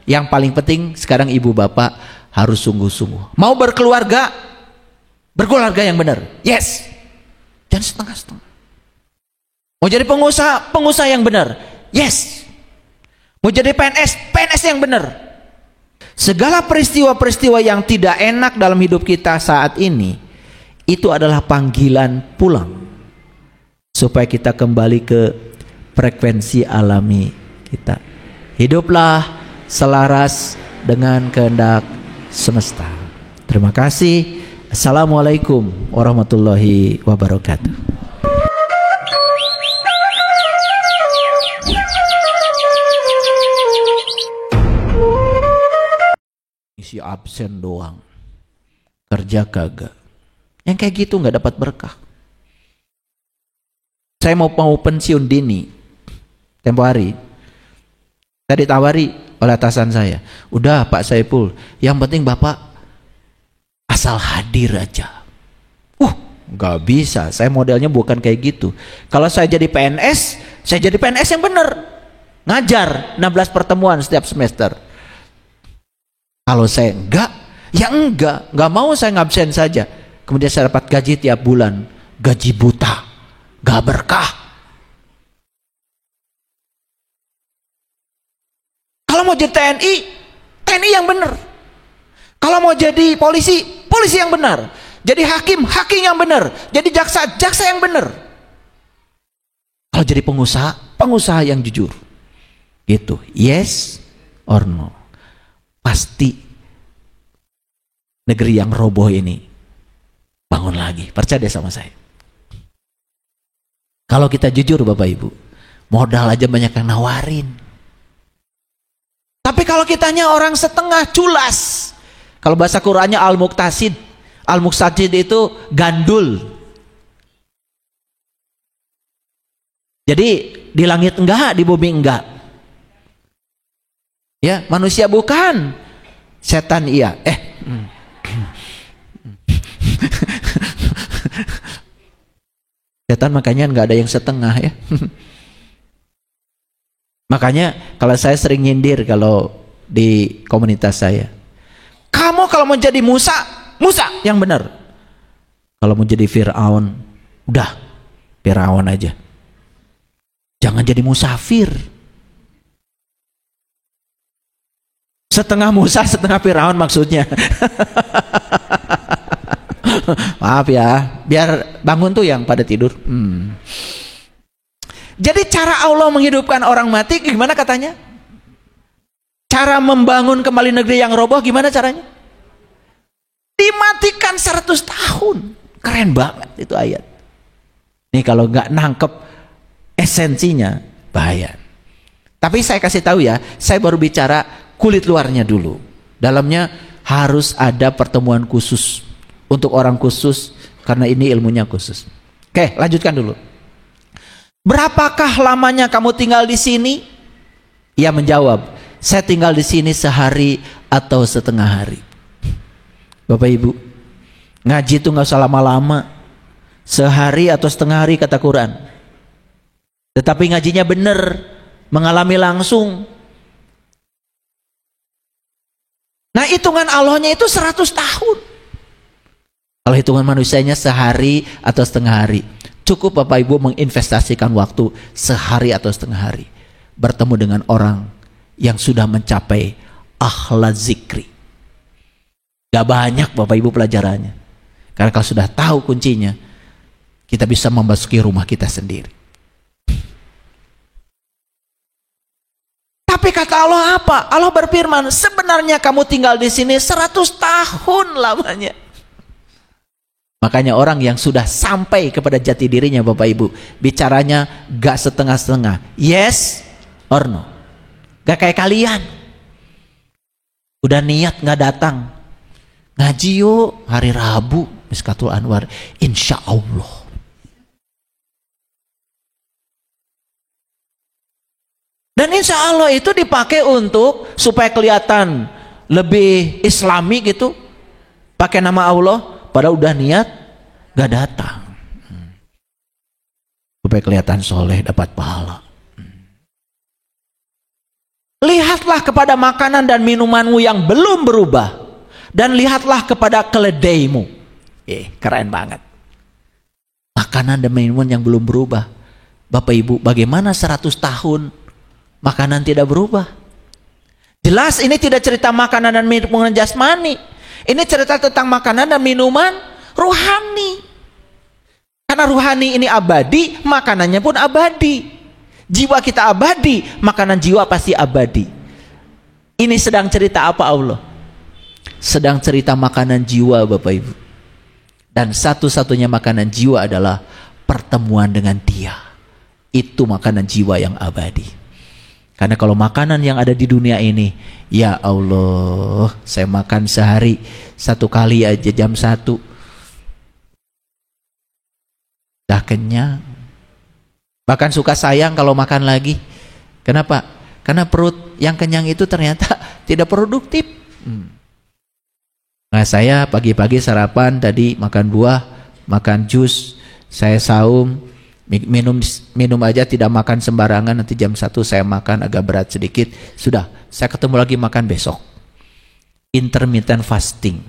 Yang paling penting sekarang ibu bapak harus sungguh-sungguh. Mau berkeluarga yang benar. Yes. Jangan setengah-setengah. Mau jadi pengusaha yang benar. Yes. Mau jadi PNS yang benar. Segala peristiwa-peristiwa yang tidak enak dalam hidup kita saat ini, itu adalah panggilan pulang. Supaya kita kembali ke frekuensi alami kita. Hiduplah selaras dengan kehendak semesta. Terima kasih. Assalamualaikum warahmatullahi wabarakatuh. Isi absen doang, kerja kagak. Yang kayak gitu nggak dapat berkah. Saya mau pensiun dini tempo hari. Saya ditawari oleh atasan saya, udah Pak Saiful, yang penting Bapak asal hadir aja. Nggak bisa, saya modelnya bukan kayak gitu. Kalau saya jadi PNS yang bener. Ngajar 16 pertemuan setiap semester. Kalau saya enggak mau saya ngabsen saja. Kemudian saya dapat gaji tiap bulan, gaji buta, gak berkah. Kalau mau jadi TNI yang benar. Kalau mau jadi polisi yang benar. Jadi hakim yang benar. Jadi jaksa yang benar. Kalau jadi pengusaha yang jujur. Gitu. Yes or no. Pasti negeri yang roboh ini bangun lagi. Percaya deh sama saya. Kalau kita jujur Bapak Ibu, modal aja banyak yang nawarin. Tapi kalau kitanya orang setengah culas, kalau bahasa Qur'annya al-muqtasid itu gandul. Jadi di langit enggak, di bumi enggak. Ya, manusia bukan, setan iya. Setan makanya nggak ada yang setengah ya. Makanya kalau saya sering nyindir kalau di komunitas saya, kamu kalau mau jadi Musa yang benar. Kalau mau jadi Fir'aun, udah Fir'aun aja. Jangan jadi musafir. Setengah Musa, setengah Firaun maksudnya. Maaf ya, biar bangun tuh yang pada tidur. Jadi cara Allah menghidupkan orang mati gimana katanya? Cara membangun kembali negeri yang roboh gimana caranya? Dimatikan 100 tahun. Keren banget itu ayat. Nih kalau nggak nangkep esensinya bahaya. Tapi saya kasih tahu ya, saya baru bicara kulit luarnya dulu. Dalamnya harus ada pertemuan khusus untuk orang khusus karena ini ilmunya khusus. Oke, lanjutkan dulu. Berapakah lamanya kamu tinggal di sini? Ia menjawab, saya tinggal di sini sehari atau setengah hari. Bapak Ibu, ngaji itu nggak usah lama-lama. Sehari atau setengah hari kata Quran. Tetapi ngajinya benar, mengalami langsung. Nah hitungan Allahnya itu 100 tahun. Kalau hitungan manusianya sehari atau setengah hari. Cukup Bapak Ibu menginvestasikan waktu sehari atau setengah hari. Bertemu dengan orang yang sudah mencapai akhlak zikri. Gak banyak Bapak Ibu pelajarannya. Karena kalau sudah tahu kuncinya, kita bisa memasuki rumah kita sendiri. Tapi kata Allah apa? Allah berfirman, sebenarnya kamu tinggal di sini 100 tahun lamanya. Makanya orang yang sudah sampai kepada jati dirinya Bapak Ibu, bicaranya gak setengah-setengah. Yes or no. Gak kayak kalian. Udah niat gak datang. Ngaji yuk hari Rabu, Miskatul Anwar. Insya Allah. Dan insya Allah itu dipakai untuk supaya kelihatan lebih islami gitu. Pakai nama Allah, padahal udah niat gak datang. Supaya kelihatan soleh, dapat pahala. Lihatlah kepada makanan dan minumanmu yang belum berubah, dan lihatlah kepada keledaimu. Keren banget. Makanan dan minuman yang belum berubah. Bapak Ibu, bagaimana 100 tahun makanan tidak berubah? Jelas ini tidak cerita makanan dan minuman jasmani. Ini cerita tentang makanan dan minuman rohani. Karena rohani ini abadi, makanannya pun abadi. Jiwa kita abadi, makanan jiwa pasti abadi. Ini sedang cerita apa Allah? Sedang cerita makanan jiwa, Bapak Ibu. Dan satu-satunya makanan jiwa adalah pertemuan dengan Dia. Itu makanan jiwa yang abadi. Karena kalau makanan yang ada di dunia ini, ya Allah, saya makan sehari 1 kali aja jam 1, dah kenyang. Bahkan suka sayang kalau makan lagi. Kenapa? Karena perut yang kenyang itu ternyata tidak produktif. Nah, saya pagi-pagi sarapan tadi makan buah, makan jus, saya saum, minum aja tidak makan sembarangan. Nanti jam 1 saya makan agak berat sedikit. Sudah, saya ketemu lagi makan besok. Intermittent fasting.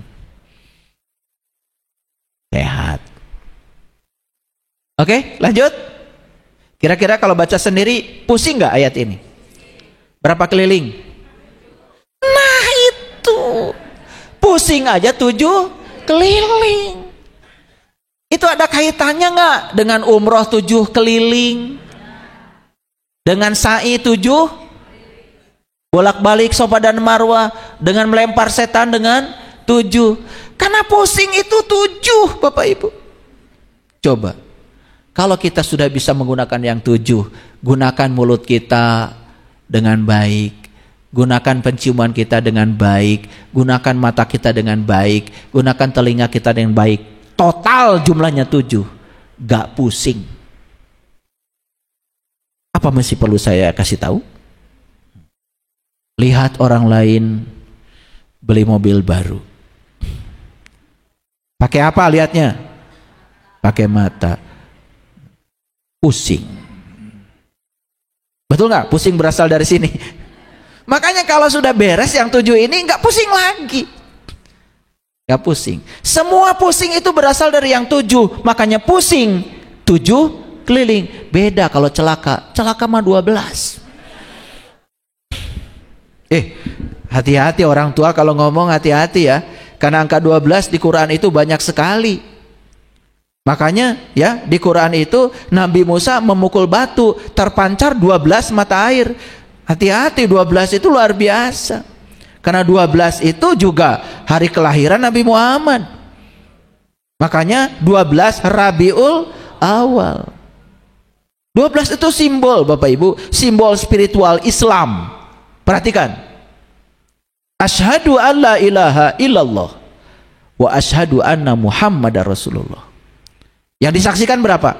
Sehat. Oke, lanjut. Kira-kira kalau baca sendiri pusing nggak ayat ini? Berapa keliling? Nah itu, pusing aja 7 keliling. Itu ada kaitannya nggak dengan umroh 7 keliling? Dengan sa'i 7? Bolak-balik Safa dan Marwah, dengan melempar setan dengan 7. Karena pusing itu 7, Bapak Ibu. Coba. Kalau kita sudah bisa menggunakan yang 7, gunakan mulut kita dengan baik, gunakan penciuman kita dengan baik, gunakan mata kita dengan baik, gunakan telinga kita dengan baik. Total jumlahnya 7, gak pusing. Apa masih perlu saya kasih tahu? Lihat orang lain beli mobil baru. Pakai apa lihatnya? Pakai mata. Pusing. Betul nggak? Pusing berasal dari sini. Makanya kalau sudah beres yang 7 ini nggak pusing lagi. Nggak pusing. Semua pusing itu berasal dari yang 7. Makanya pusing 7 keliling. Beda kalau celaka. Celaka mah 12. Hati-hati orang tua kalau ngomong, hati-hati ya. Karena angka 12 di Quran itu banyak sekali. Makanya ya di Quran itu Nabi Musa memukul batu, terpancar 12 mata air. Hati-hati, 12 itu luar biasa. Karena 12 itu juga hari kelahiran Nabi Muhammad. Makanya 12 Rabiul Awal. 12 itu simbol, Bapak Ibu, simbol spiritual Islam. Perhatikan. Asyhadu an la ilaha illallah wa asyhadu anna Muhammadar Rasulullah. Yang disaksikan berapa?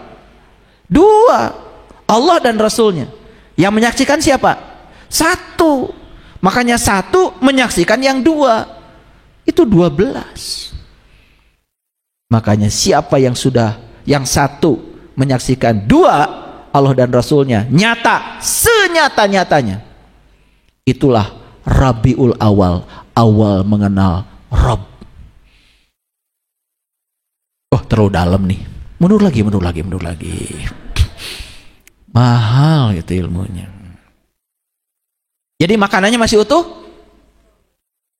2. Allah dan Rasulnya. Yang menyaksikan siapa? 1. Makanya 1 menyaksikan yang 2. Itu 12. Makanya siapa yang sudah, yang 1 menyaksikan 2, Allah dan Rasulnya, nyata, senyata-nyatanya, itulah Rabiul Awal, awal mengenal Rabb. Oh, terlalu dalam nih. Mundur lagi. Mahal gitu ilmunya. Jadi makanannya masih utuh?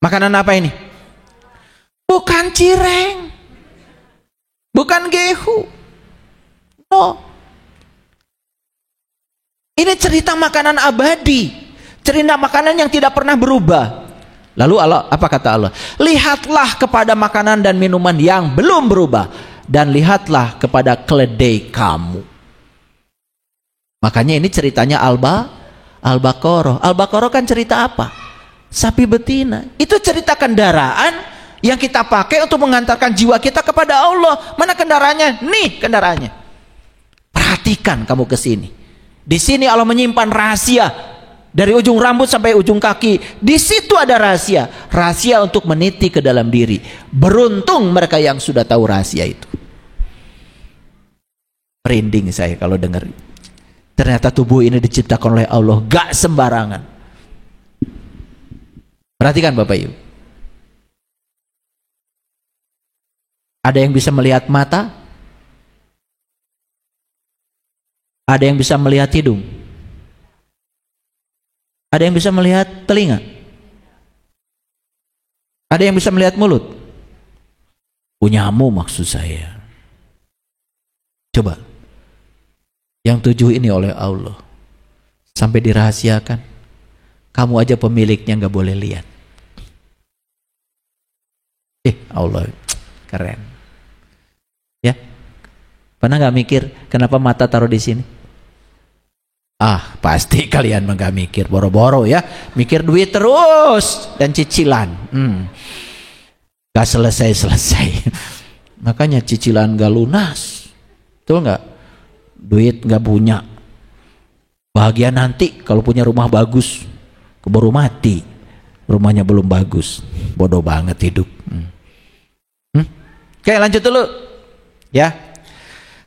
Makanan apa ini? Bukan cireng. Bukan gehu. No. Ini cerita makanan abadi. Cerita makanan yang tidak pernah berubah. Lalu Allah, apa kata Allah? Lihatlah kepada makanan dan minuman yang belum berubah. Dan lihatlah kepada keledai kamu. Makanya ini ceritanya Al-Baqarah. Al-Baqarah kan cerita apa? Sapi betina. Itu cerita kendaraan yang kita pakai untuk mengantarkan jiwa kita kepada Allah. Mana kendaraannya? Nih kendaraannya. Perhatikan kamu ke sini. Di sini Allah menyimpan rahasia. Dari ujung rambut sampai ujung kaki. Di situ ada rahasia. Rahasia untuk meniti ke dalam diri. Beruntung mereka yang sudah tahu rahasia itu. Merinding saya kalau dengar. Ternyata tubuh ini diciptakan oleh Allah. Gak sembarangan. Perhatikan Bapak Ibu. Ada yang bisa melihat mata, ada yang bisa melihat hidung, ada yang bisa melihat telinga, ada yang bisa melihat mulut. Punyamu maksud saya. Coba, yang 7 ini oleh Allah sampai dirahasiakan, kamu aja pemiliknya nggak boleh lihat. Allah keren. Ya, pernah nggak mikir kenapa mata taruh di sini? Pasti kalian nggak mikir, boro-boro ya, mikir duit terus dan cicilan. Gak selesai. Makanya cicilan gak lunas, betul nggak? Duit nggak punya. Bahagia nanti kalau punya rumah bagus, keburu mati, rumahnya belum bagus, bodoh banget hidup. Oke, lanjut dulu. Ya.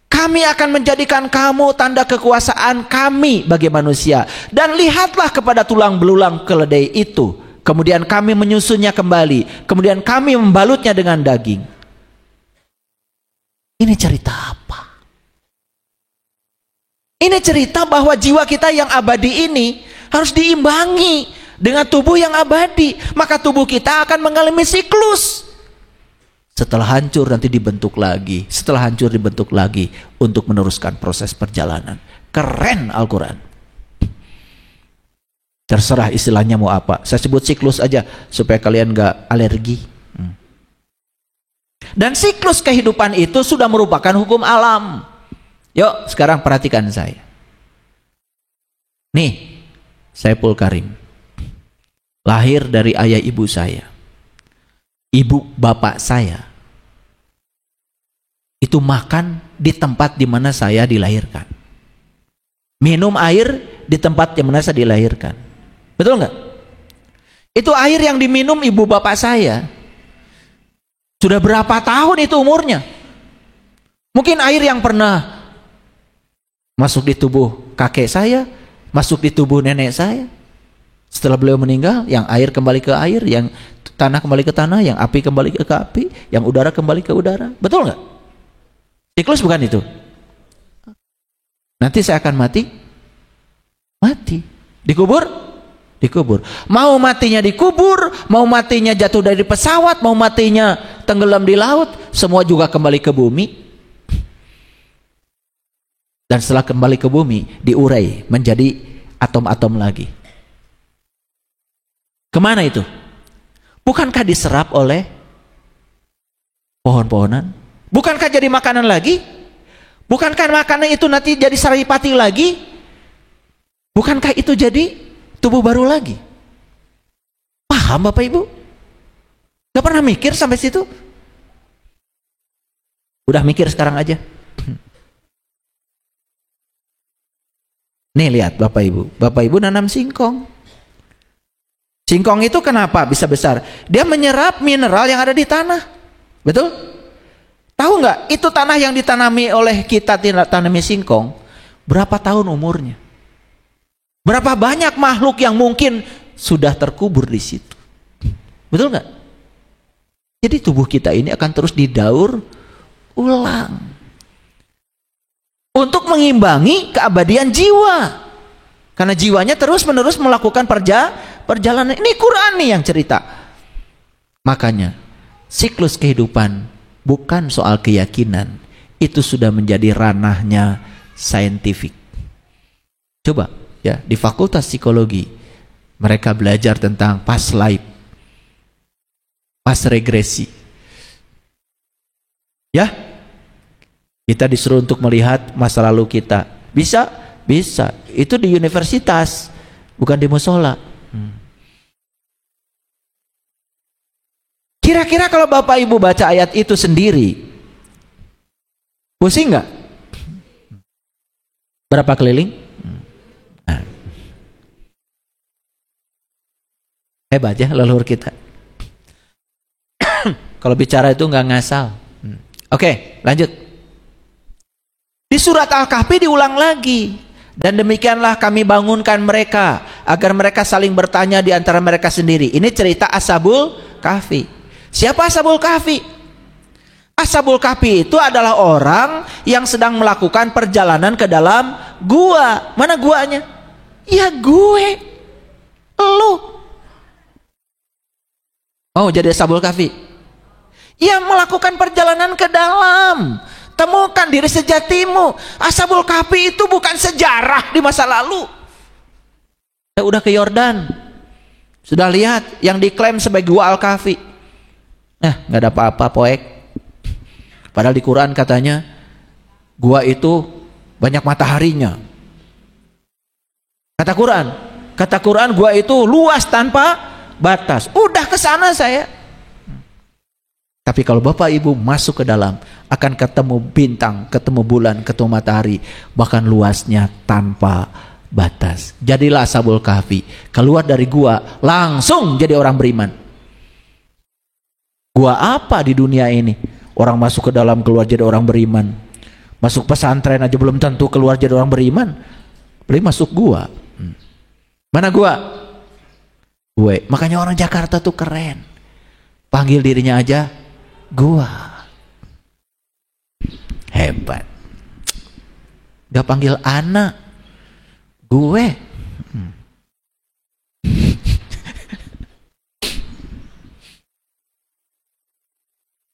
Kami akan menjadikan kamu tanda kekuasaan kami bagi manusia. Dan lihatlah kepada tulang belulang keledai itu. Kemudian kami menyusunnya kembali. Kemudian kami membalutnya dengan daging. Ini cerita apa? Ini cerita bahwa jiwa kita yang abadi ini harus diimbangi dengan tubuh yang abadi. Maka tubuh kita akan mengalami siklus. Setelah hancur nanti dibentuk lagi, setelah hancur dibentuk lagi untuk meneruskan proses perjalanan. Keren Al-Quran. Terserah istilahnya mau apa. Saya sebut siklus aja supaya kalian gak alergi. Dan siklus kehidupan itu sudah merupakan hukum alam. Yuk sekarang perhatikan saya. Nih, Saiful Karim lahir dari ayah ibu saya. Ibu bapak saya itu makan di tempat di mana saya dilahirkan, minum air di tempat di mana saya dilahirkan, betul nggak? Itu air yang diminum ibu bapak saya sudah berapa tahun itu umurnya? Mungkin air yang pernah masuk di tubuh kakek saya, masuk di tubuh nenek saya. Setelah beliau meninggal, yang air kembali ke air, yang tanah kembali ke tanah, yang api kembali ke api, yang udara kembali ke udara. Betul nggak? Siklus bukan itu? Nanti saya akan mati. Mati. Dikubur? Dikubur. Mau matinya dikubur, mau matinya jatuh dari pesawat, mau matinya tenggelam di laut, semua juga kembali ke bumi. Dan setelah kembali ke bumi, diurai menjadi atom-atom lagi. Kemana itu? Bukankah diserap oleh pohon-pohonan? Bukankah jadi makanan lagi? Bukankah makanan itu nanti jadi saripati lagi? Bukankah itu jadi tubuh baru lagi? Paham Bapak Ibu? Gak pernah mikir sampai situ? Udah mikir sekarang aja. Nih lihat Bapak Ibu. Bapak Ibu nanam singkong. Singkong itu kenapa bisa besar? Dia menyerap mineral yang ada di tanah. Betul? Tahu nggak? Itu tanah yang ditanami oleh kita, tanami singkong. Berapa tahun umurnya? Berapa banyak makhluk yang mungkin sudah terkubur di situ? Betul nggak? Jadi tubuh kita ini akan terus didaur ulang untuk mengimbangi keabadian jiwa. Karena jiwanya terus-menerus melakukan perjalanan. Ini Quran nih yang cerita. Makanya siklus kehidupan bukan soal keyakinan. Itu sudah menjadi ranahnya saintifik. Coba ya, di Fakultas Psikologi mereka belajar tentang past life, past regresi. Ya, kita disuruh untuk melihat masa lalu kita. Bisa? Bisa. Itu di universitas, bukan di musola. Kira-kira kalau Bapak Ibu baca ayat itu sendiri, pusing nggak? Berapa keliling? Nah. Hebat ya leluhur kita. Kalau bicara itu nggak ngasal. Oke, lanjut. Di surat Al-Kahfi diulang lagi. Dan demikianlah kami bangunkan mereka agar mereka saling bertanya di antara mereka sendiri. Ini cerita Ashabul Kahfi. Siapa Ashabul Kahfi? Ashabul Kahfi itu adalah orang yang sedang melakukan perjalanan ke dalam gua. Mana guanya? Ya gue, lu. Oh, jadi Ashabul Kahfi. Yang melakukan perjalanan ke dalam. Temukan diri sejatimu. Ashabul Kahfi itu bukan sejarah di masa lalu. Saya udah ke Yordan, sudah lihat yang diklaim sebagai gua Al-Kahfi. Nggak ada apa-apa, poek. Padahal di Quran katanya gua itu banyak mataharinya. Kata Quran gua itu luas tanpa batas. Udah ke sana saya. Tapi kalau Bapak Ibu masuk ke dalam, akan ketemu bintang, ketemu bulan, ketemu matahari, bahkan luasnya tanpa batas. Jadilah Ashabul Kahfi, keluar dari gua langsung jadi orang beriman. Gua apa di dunia ini? Orang masuk ke dalam keluar jadi orang beriman. Masuk pesantren aja belum tentu keluar jadi orang beriman. Belum masuk gua. Mana gua? Gue. Makanya orang Jakarta tuh keren. Panggil dirinya aja gua. Hebat. Gak panggil anak. Gue.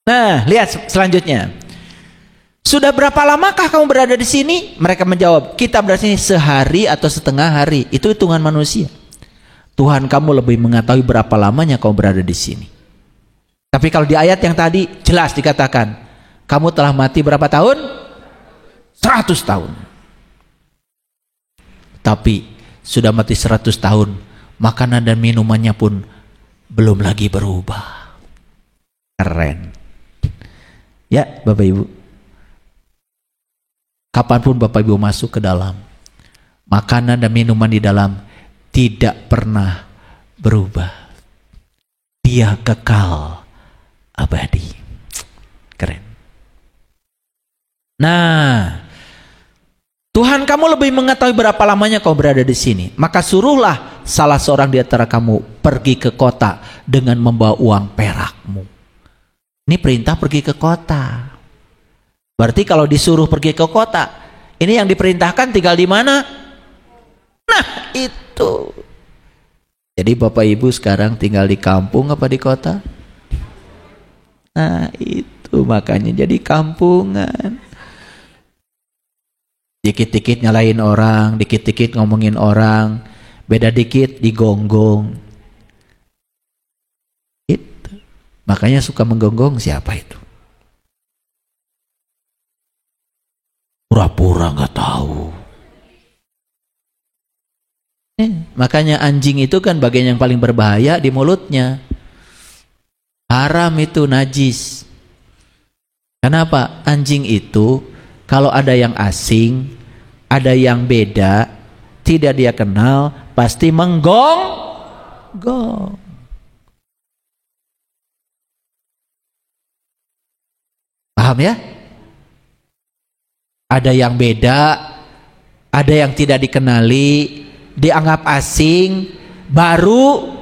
Nah, lihat selanjutnya. Sudah berapa lamakah kamu berada di sini? Mereka menjawab, kita berada di sini sehari atau setengah hari. Itu hitungan manusia. Tuhan kamu lebih mengetahui berapa lamanya kamu berada di sini. Tapi kalau di ayat yang tadi jelas dikatakan, kamu telah mati berapa tahun? 100 tahun. Tapi sudah mati 100 tahun, makanan dan minumannya pun belum lagi berubah. Keren. Ya Bapak Ibu, kapanpun Bapak Ibu masuk ke dalam, makanan dan minuman di dalam tidak pernah berubah. Dia kekal abadi. Keren. Nah, Tuhan kamu lebih mengetahui berapa lamanya kau berada di sini. Maka suruhlah salah seorang di antara kamu pergi ke kota dengan membawa uang perakmu. Ini perintah pergi ke kota. Berarti kalau disuruh pergi ke kota, ini yang diperintahkan tinggal di mana? Nah, itu. Jadi Bapak Ibu sekarang tinggal di kampung apa di kota? Nah, itu makanya jadi kampungan. Dikit-dikit nyalain orang, dikit-dikit ngomongin orang, beda dikit digonggong. Itu. Makanya suka menggonggong siapa itu? Pura-pura nggak tahu. Makanya anjing itu kan bagian yang paling berbahaya di mulutnya. Haram itu, najis. Kenapa? Anjing itu kalau ada yang asing, ada yang beda, tidak dia kenal, pasti menggonggong. Paham ya? Ada yang beda, ada yang tidak dikenali, dianggap asing, baru,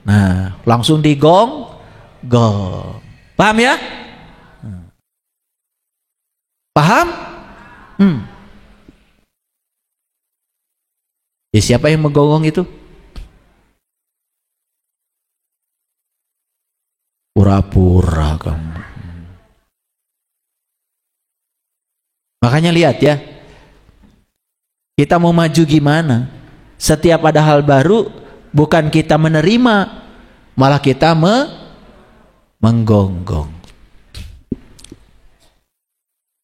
nah langsung digonggong. Paham ya? Paham? Ya, siapa yang menggonggong itu? Pura-pura kamu. Makanya lihat ya, kita mau maju gimana? Setiap ada hal baru, bukan kita menerima, malah kita menggonggong.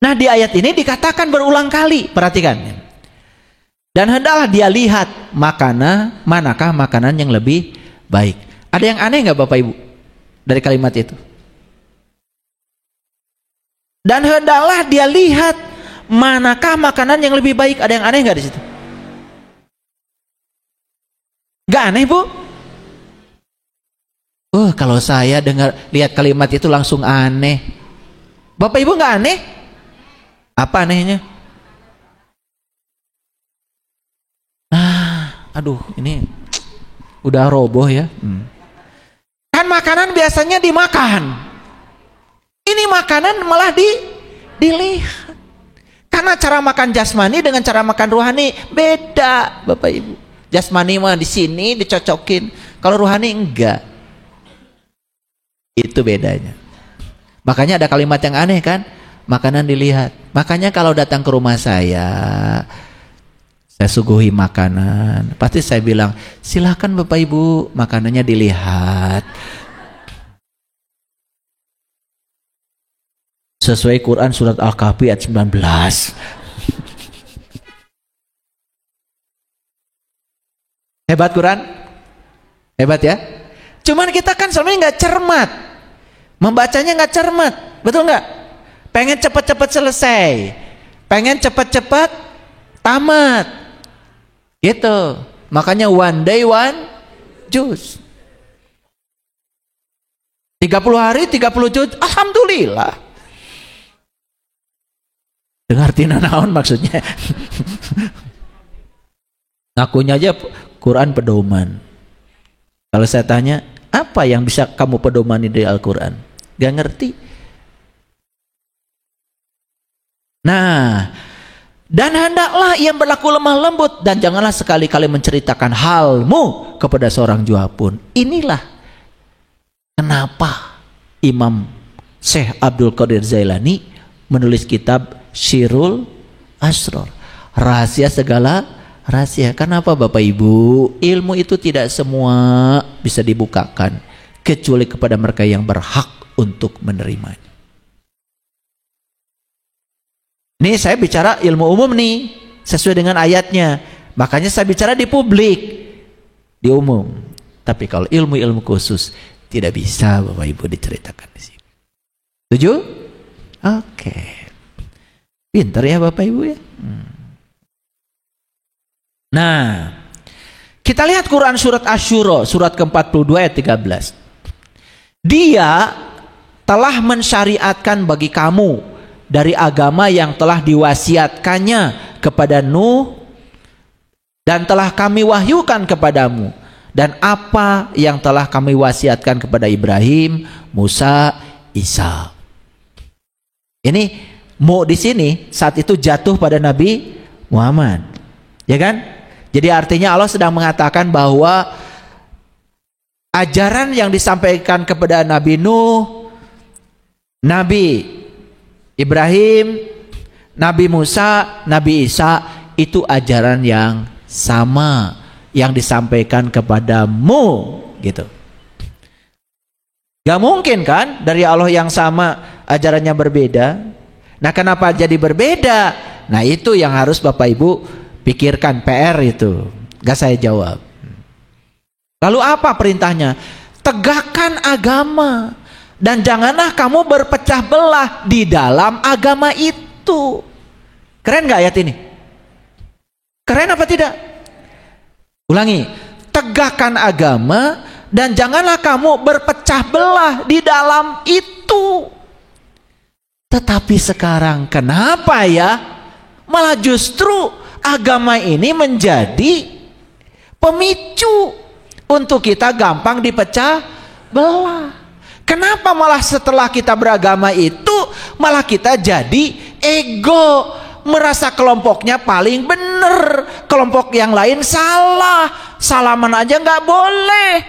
Nah, di ayat ini dikatakan berulang kali, perhatikan. Dan hendaklah dia lihat manakah makanan yang lebih baik. Ada yang aneh nggak Bapak Ibu dari kalimat itu? Dan hendaklah dia lihat manakah makanan yang lebih baik. Ada yang aneh nggak di situ? Nggak aneh Bu? Kalau saya lihat kalimat itu langsung aneh. Bapak Ibu nggak aneh? Apa anehnya? aduh ini udah roboh ya. Kan makanan biasanya dimakan, ini makanan malah dilihat. Karena cara makan jasmani dengan cara makan rohani beda, Bapak Ibu. Jasmani mah di sini dicocokin, kalau rohani enggak. Itu bedanya. Makanya ada kalimat yang aneh kan, makanan dilihat. Makanya kalau datang ke rumah saya suguhi makanan, pasti saya bilang, silakan Bapak Ibu, makanannya dilihat. Sesuai Quran surat Al-Kahfi ayat 19. Hebat Quran? Hebat ya? Cuman kita kan selama ini nggak cermat, membacanya nggak cermat, betul nggak? Pengen cepat-cepat selesai, pengen cepat-cepat tamat, gitu. Makanya one day one juz. 30 hari 30 juz, alhamdulillah. Dengar tina naon maksudnya. Ngakunya aja Quran pedoman. Kalau saya tanya, apa yang bisa kamu pedomani dari Al-Quran? Gak ngerti. Nah, dan hendaklah ia berlaku lemah lembut, dan janganlah sekali-kali menceritakan halmu kepada seorang jua pun. Inilah kenapa Imam Syekh Abdul Qadir Zailani menulis kitab Syirul Asror, rahasia segala rahasia. Kenapa Bapak Ibu? Ilmu itu tidak semua bisa dibukakan kecuali kepada mereka yang berhak untuk menerimanya. Ini saya bicara ilmu umum nih, sesuai dengan ayatnya. Makanya saya bicara di publik, di umum. Tapi kalau ilmu-ilmu khusus tidak bisa Bapak Ibu diceritakan di sini. Setuju? Oke. Pinter ya Bapak Ibu ya. Nah, kita lihat Quran surat Asy-Syura surat ke-42 ayat 13. Dia telah mensyariatkan bagi kamu dari agama yang telah diwasiatkannya kepada Nuh dan telah kami wahyukan kepadamu, dan apa yang telah kami wasiatkan kepada Ibrahim, Musa, Isa. Ini mu di sini saat itu jatuh pada Nabi Muhammad, ya kan? Jadi artinya Allah sedang mengatakan bahwa ajaran yang disampaikan kepada Nabi Nuh, Nabi Ibrahim, Nabi Musa, Nabi Isa, itu ajaran yang sama yang disampaikan kepadamu, gitu. Gak mungkin kan dari Allah yang sama ajarannya berbeda. Nah, kenapa jadi berbeda? Nah, itu yang harus Bapak Ibu pikirkan, PR itu. Gak saya jawab. Lalu apa perintahnya? Tegakkan agama dan janganlah kamu berpecah belah di dalam agama itu. Keren gak ayat ini? Keren apa tidak? Ulangi. Tegakkan agama dan janganlah kamu berpecah belah di dalam itu. Tetapi sekarang kenapa ya malah justru agama ini menjadi pemicu untuk kita gampang dipecah belah? Kenapa malah setelah kita beragama itu malah kita jadi ego, merasa kelompoknya paling benar, kelompok yang lain salah, salaman aja nggak boleh.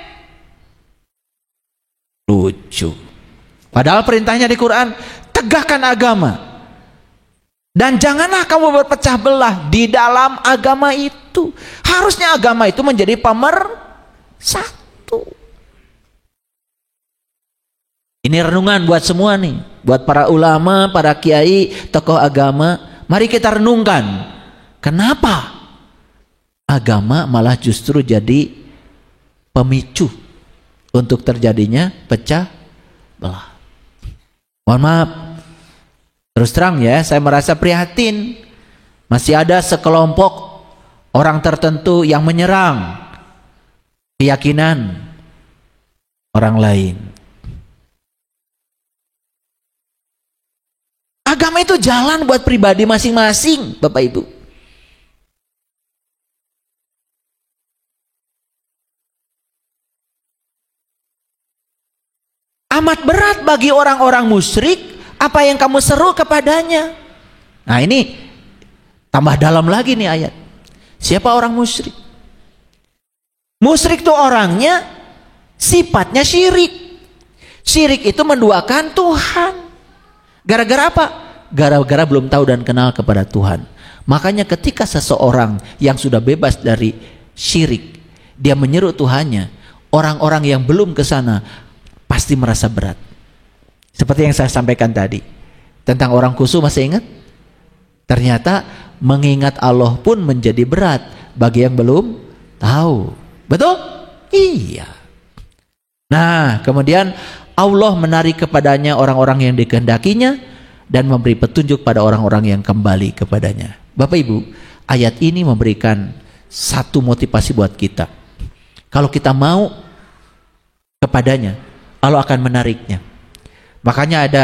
Lucu. Padahal perintahnya di Quran, tegakkan agama dan janganlah kamu berpecah belah di dalam agama itu. Harusnya agama itu menjadi pemersatu. Ini renungan buat semua nih, buat para ulama, para kiai, tokoh agama. Mari kita renungkan, kenapa agama malah justru jadi pemicu untuk terjadinya pecah belah. Mohon maaf, terus terang ya, saya merasa prihatin. Masih ada sekelompok orang tertentu yang menyerang keyakinan orang lain. Agama itu jalan buat pribadi masing-masing, Bapak Ibu. Amat berat bagi orang-orang musyrik apa yang kamu seru kepadanya. Nah ini tambah dalam lagi nih ayat. Siapa orang musyrik? Musyrik itu orangnya sifatnya syirik. Syirik itu menduakan Tuhan. Gara-gara apa? Gara-gara belum tahu dan kenal kepada Tuhan. Makanya ketika seseorang yang sudah bebas dari syirik, dia menyeru Tuhannya, orang-orang yang belum ke sana pasti merasa berat. Seperti yang saya sampaikan tadi tentang orang khusyuk, masih ingat? Ternyata mengingat Allah pun menjadi berat bagi yang belum tahu. Betul? Iya. Nah, kemudian Allah menarik kepadanya orang-orang yang dikehendakinya dan memberi petunjuk pada orang-orang yang kembali kepadanya. Bapak Ibu, ayat ini memberikan satu motivasi buat kita. Kalau kita mau kepadanya, Allah akan menariknya. Makanya ada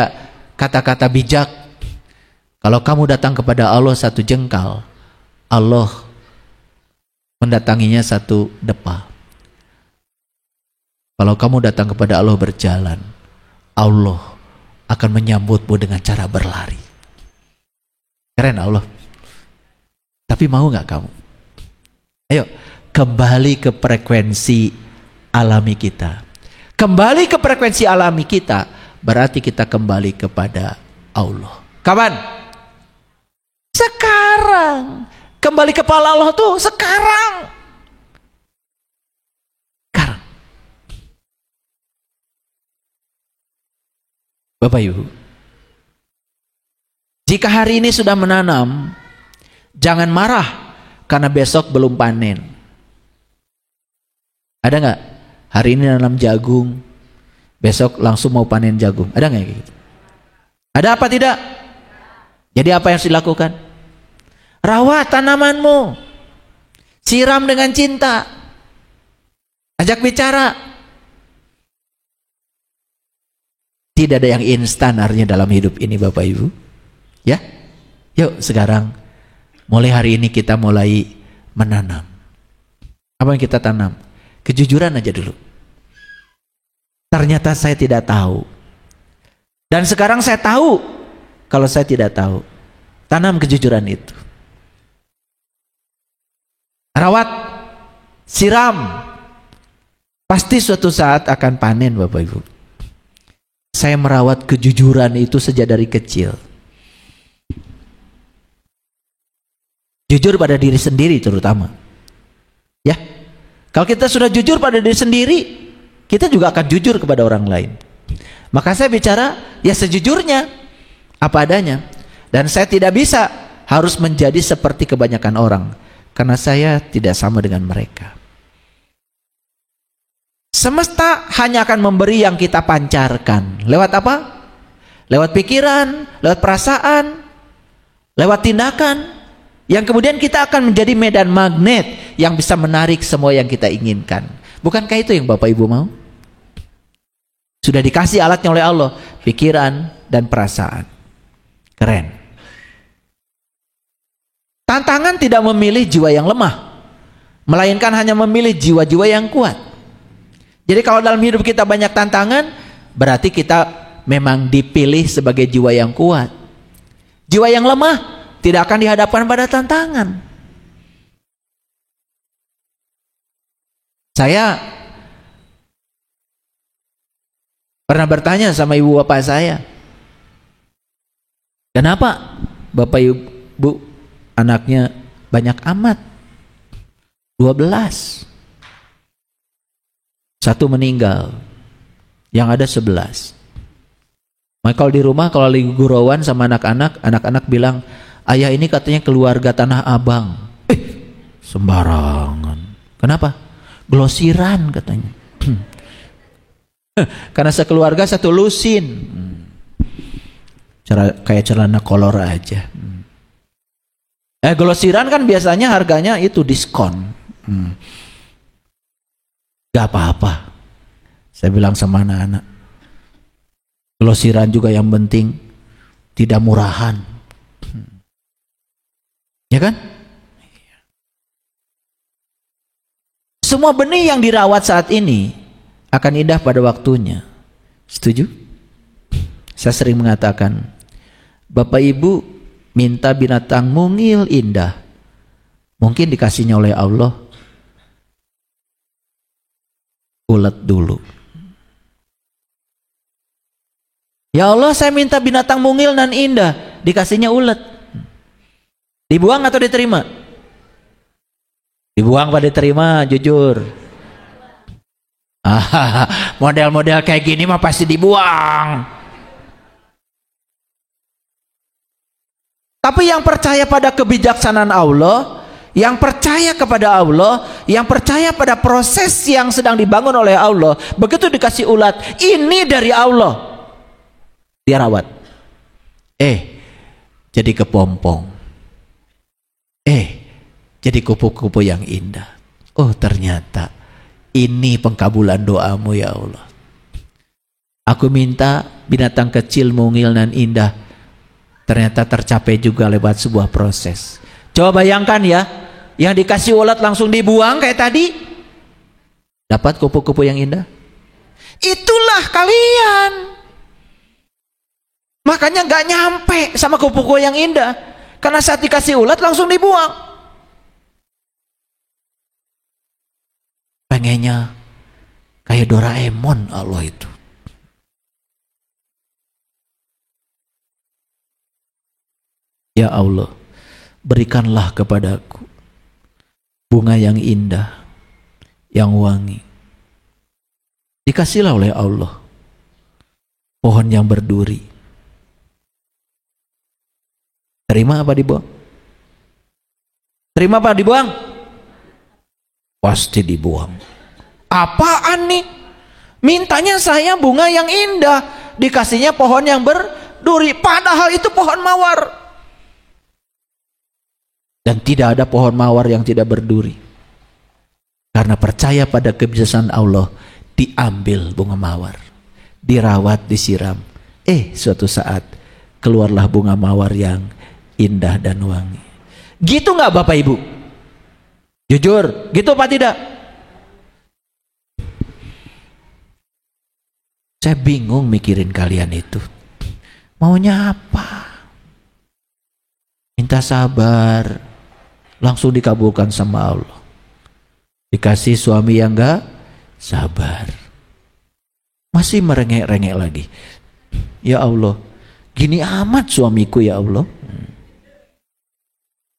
kata-kata bijak. Kalau kamu datang kepada Allah satu jengkal, Allah mendatanginya satu depa. Kalau kamu datang kepada Allah berjalan, Allah akan menyambutmu dengan cara berlari. Keren Allah. Tapi mau gak kamu? Ayo, kembali ke frekuensi alami kita. Kembali ke frekuensi alami kita, berarti kita kembali kepada Allah. Kapan? Sekarang. Kembali kepada Allah tuh sekarang. Bapak Ibu, jika hari ini sudah menanam, jangan marah karena besok belum panen. Ada nggak? Hari ini nanam jagung, besok langsung mau panen jagung. Ada nggak gitu? Ada apa tidak? Jadi apa yang harus dilakukan? Rawat tanamanmu, siram dengan cinta, ajak bicara. Tidak ada yang instan artinya dalam hidup ini Bapak Ibu. Ya, yuk sekarang mulai hari ini kita mulai menanam. Apa yang kita tanam? Kejujuran aja dulu. Ternyata saya tidak tahu. Dan sekarang saya tahu kalau saya tidak tahu. Tanam kejujuran itu. Rawat, siram. Pasti suatu saat akan panen Bapak Ibu. Saya merawat kejujuran itu sejak dari kecil. Jujur pada diri sendiri terutama. Ya. Kalau kita sudah jujur pada diri sendiri, kita juga akan jujur kepada orang lain. Maka saya bicara ya sejujurnya, apa adanya. Dan saya tidak bisa harus menjadi seperti kebanyakan orang, karena saya tidak sama dengan mereka. Semesta hanya akan memberi yang kita pancarkan. Lewat apa? Lewat pikiran, lewat perasaan, lewat tindakan. Yang kemudian kita akan menjadi medan magnet yang bisa menarik semua yang kita inginkan. Bukankah itu yang Bapak Ibu mau? Sudah dikasih alatnya oleh Allah, pikiran dan perasaan. Keren. Tantangan tidak memilih jiwa yang lemah, melainkan hanya memilih jiwa-jiwa yang kuat. Jadi kalau dalam hidup kita banyak tantangan, berarti kita memang dipilih sebagai jiwa yang kuat. Jiwa yang lemah tidak akan dihadapkan pada tantangan. Saya pernah bertanya sama ibu bapak saya, kenapa bapak ibu anaknya banyak amat? 12. Satu meninggal, yang ada 11. Maka kalau di rumah kalau lagi gurauan sama anak-anak, anak-anak bilang, ayah ini katanya keluarga Tanah Abang. Sembarangan. Kenapa? Glosiran katanya. Karena sekeluarga satu lusin. Kayak celana kolor aja. Glosiran kan biasanya harganya itu diskon. Gak apa-apa. Saya bilang sama anak-anak, glosiran juga yang penting tidak murahan. Ya kan? Semua benih yang dirawat saat ini akan indah pada waktunya. Setuju? Saya sering mengatakan, Bapak Ibu minta binatang mungil indah, mungkin dikasihnya oleh Allah ulet dulu. Ya Allah, saya minta binatang mungil dan indah, dikasihnya ulet. Dibuang atau diterima? Dibuang apa diterima? Jujur. Model-model kayak gini mah pasti dibuang. Tapi yang percaya pada kebijaksanaan Allah, yang percaya kepada Allah, yang percaya pada proses yang sedang dibangun oleh Allah, begitu dikasih ulat, ini dari Allah, dia rawat. Jadi kepompong. Jadi kupu-kupu yang indah. Oh, ternyata ini pengkabulan doamu ya Allah. Aku minta binatang kecil, mungil dan indah, ternyata tercapai juga lewat sebuah proses. Coba bayangkan ya, yang dikasih ulat langsung dibuang kayak tadi, dapat kupu-kupu yang indah. Itulah kalian. Makanya gak nyampe sama kupu-kupu yang indah, karena saat dikasih ulat langsung dibuang. Pengennya kayak Doraemon Allah itu. Ya Allah, berikanlah kepadaku bunga yang indah, yang wangi. Dikasihlah oleh Allah pohon yang berduri. Terima apa dibuang? Terima apa dibuang? Pasti dibuang. Apaan nih? Mintanya saya bunga yang indah, dikasihnya pohon yang berduri, padahal itu pohon mawar. Dan tidak ada pohon mawar yang tidak berduri. Karena percaya pada kebijaksanaan Allah, diambil bunga mawar, dirawat, disiram. Suatu saat keluarlah bunga mawar yang indah dan wangi. Gitu nggak Bapak Ibu? Jujur, gitu apa tidak? Saya bingung mikirin kalian itu. Maunya apa? Minta sabar, langsung dikabulkan sama Allah. Dikasih suami yang gak sabar, masih merengek-rengek lagi. Ya Allah, gini amat suamiku ya Allah.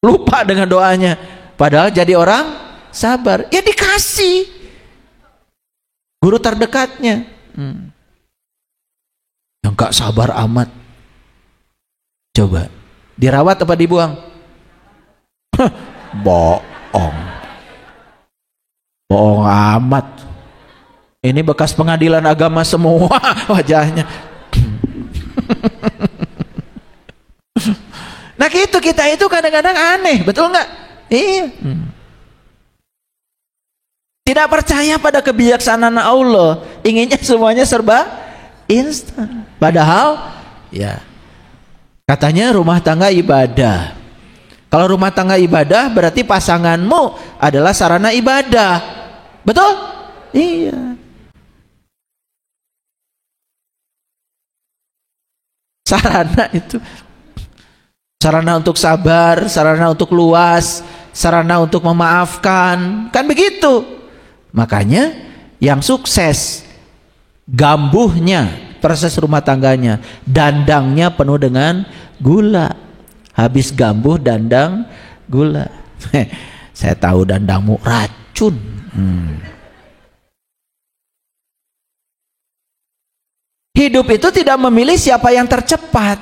Lupa dengan doanya, padahal jadi orang sabar. Ya dikasih guru terdekatnya. Yang gak sabar amat, coba dirawat apa dibuang? Bohong amat. Ini bekas pengadilan agama semua wajahnya. Nah gitu, kita itu kadang-kadang aneh, betul nggak? Iya. Tidak percaya pada kebijaksanaan Allah, inginnya semuanya serba instan. Padahal ya katanya rumah tangga ibadah. Kalau rumah tangga ibadah berarti pasanganmu adalah sarana ibadah. Betul? Iya. Sarana itu sarana untuk sabar, sarana untuk luas, sarana untuk memaafkan, kan begitu. Makanya yang sukses gambuhnya proses rumah tangganya, dandangnya penuh dengan gula. Habis gambuh dandang gula. Saya tahu dandangmu racun. Hidup itu tidak memilih siapa yang tercepat,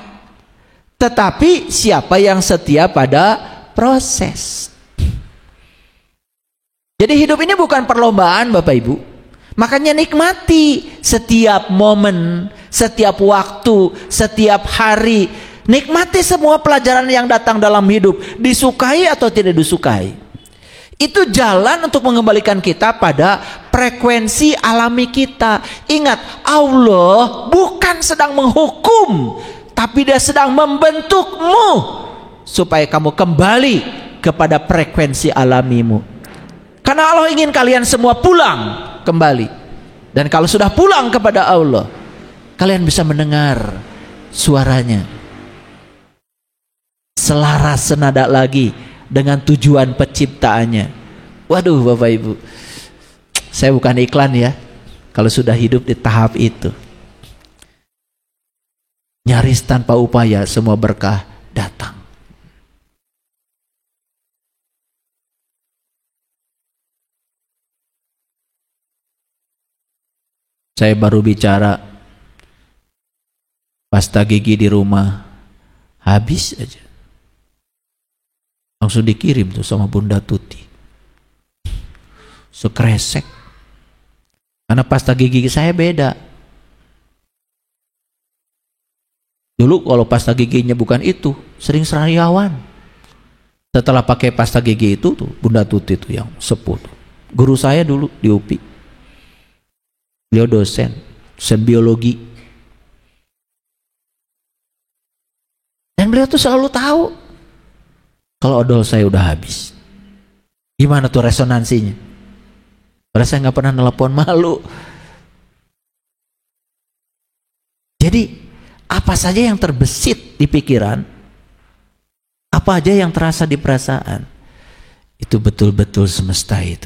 tetapi siapa yang setia pada proses. Jadi hidup ini bukan perlombaan Bapak Ibu. Makanya nikmati setiap momen, setiap waktu, setiap hari. Nikmati semua pelajaran yang datang dalam hidup, disukai atau tidak disukai. Itu jalan untuk mengembalikan kita pada frekuensi alami kita. Ingat, Allah bukan sedang menghukum, tapi Dia sedang membentukmu supaya kamu kembali kepada frekuensi alamimu. Karena Allah ingin kalian semua pulang kembali. Dan kalau sudah pulang kepada Allah, kalian bisa mendengar suaranya selaras senada lagi dengan tujuan penciptaannya. Waduh Bapak Ibu, saya bukan iklan ya, kalau sudah hidup di tahap itu, nyaris tanpa upaya semua berkah datang. Saya baru bicara pasta gigi di rumah habis aja, langsung dikirim tuh sama Bunda Tuti, sekresek. Karena pasta gigi saya beda. Dulu kalau pasta giginya bukan itu, sering sariawan. Setelah pakai pasta gigi itu tuh Bunda Tuti tuh yang sepuh tuh. Guru saya dulu di UPI. Beliau dosen biologi. Dan beliau tuh selalu tahu kalau odol saya udah habis. Gimana tuh resonansinya? Padahal saya nggak pernah nelpon, malu. Jadi apa saja yang terbesit di pikiran, apa aja yang terasa di perasaan, itu betul-betul semesta itu.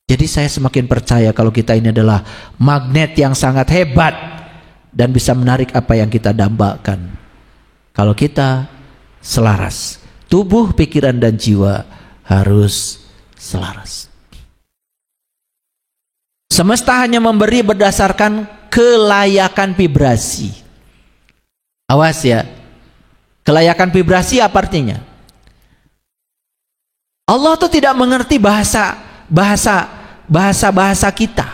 Jadi saya semakin percaya kalau kita ini adalah magnet yang sangat hebat dan bisa menarik apa yang kita dambakan. Kalau kita selaras, tubuh, pikiran, dan jiwa harus selaras. Semesta hanya memberi berdasarkan kelayakan vibrasi. Awas ya, kelayakan vibrasi apa artinya? Allah tuh tidak mengerti bahasa kita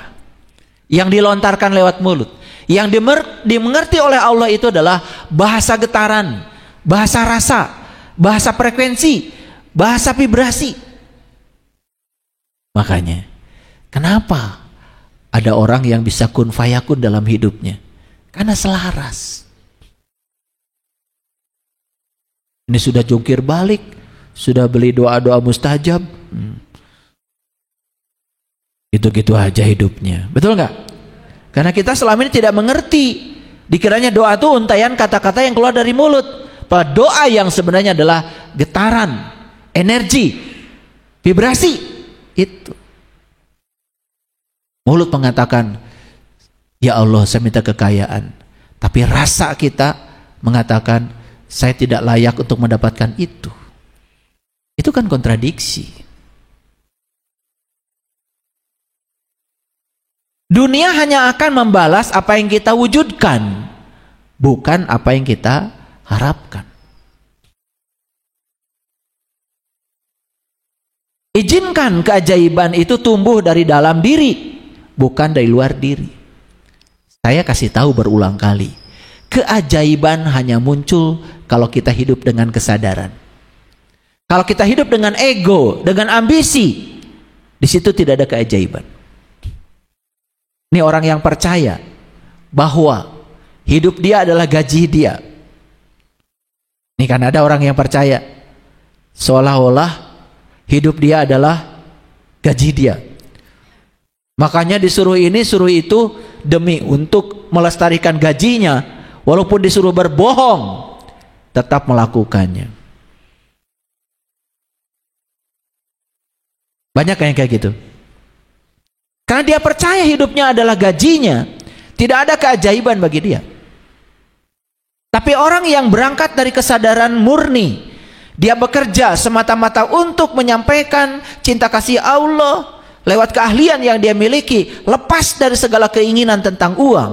yang dilontarkan lewat mulut. Yang dimengerti oleh Allah itu adalah bahasa getaran, bahasa rasa, bahasa frekuensi, bahasa vibrasi. Makanya kenapa ada orang yang bisa kun fayakun dalam hidupnya? Karena selaras. Ini sudah jungkir balik, sudah beli doa-doa mustajab, gitu-gitu aja hidupnya. Betul nggak? Karena kita selama ini tidak mengerti. Dikiranya doa itu untaian kata-kata yang keluar dari mulut. Padahal doa yang sebenarnya adalah getaran, energi, vibrasi. Itu. Mulut mengatakan, ya Allah saya minta kekayaan. Tapi rasa kita mengatakan, saya tidak layak untuk mendapatkan itu. Itu kan kontradiksi. Dunia hanya akan membalas apa yang kita wujudkan, bukan apa yang kita harapkan. Izinkan keajaiban itu tumbuh dari dalam diri, bukan dari luar diri. Saya kasih tahu berulang kali, keajaiban hanya muncul kalau kita hidup dengan kesadaran. Kalau kita hidup dengan ego, dengan ambisi, di situ tidak ada keajaiban. Ini orang yang percaya bahwa hidup dia adalah gaji dia. Ini kan ada orang yang percaya seolah-olah hidup dia adalah gaji dia. Makanya disuruh ini, suruh itu demi untuk melestarikan gajinya, walaupun disuruh berbohong, tetap melakukannya. Banyak yang kayak gitu. Karena dia percaya hidupnya adalah gajinya, tidak ada keajaiban bagi dia. Tapi orang yang berangkat dari kesadaran murni, dia bekerja semata-mata untuk menyampaikan cinta kasih Allah lewat keahlian yang dia miliki, lepas dari segala keinginan tentang uang,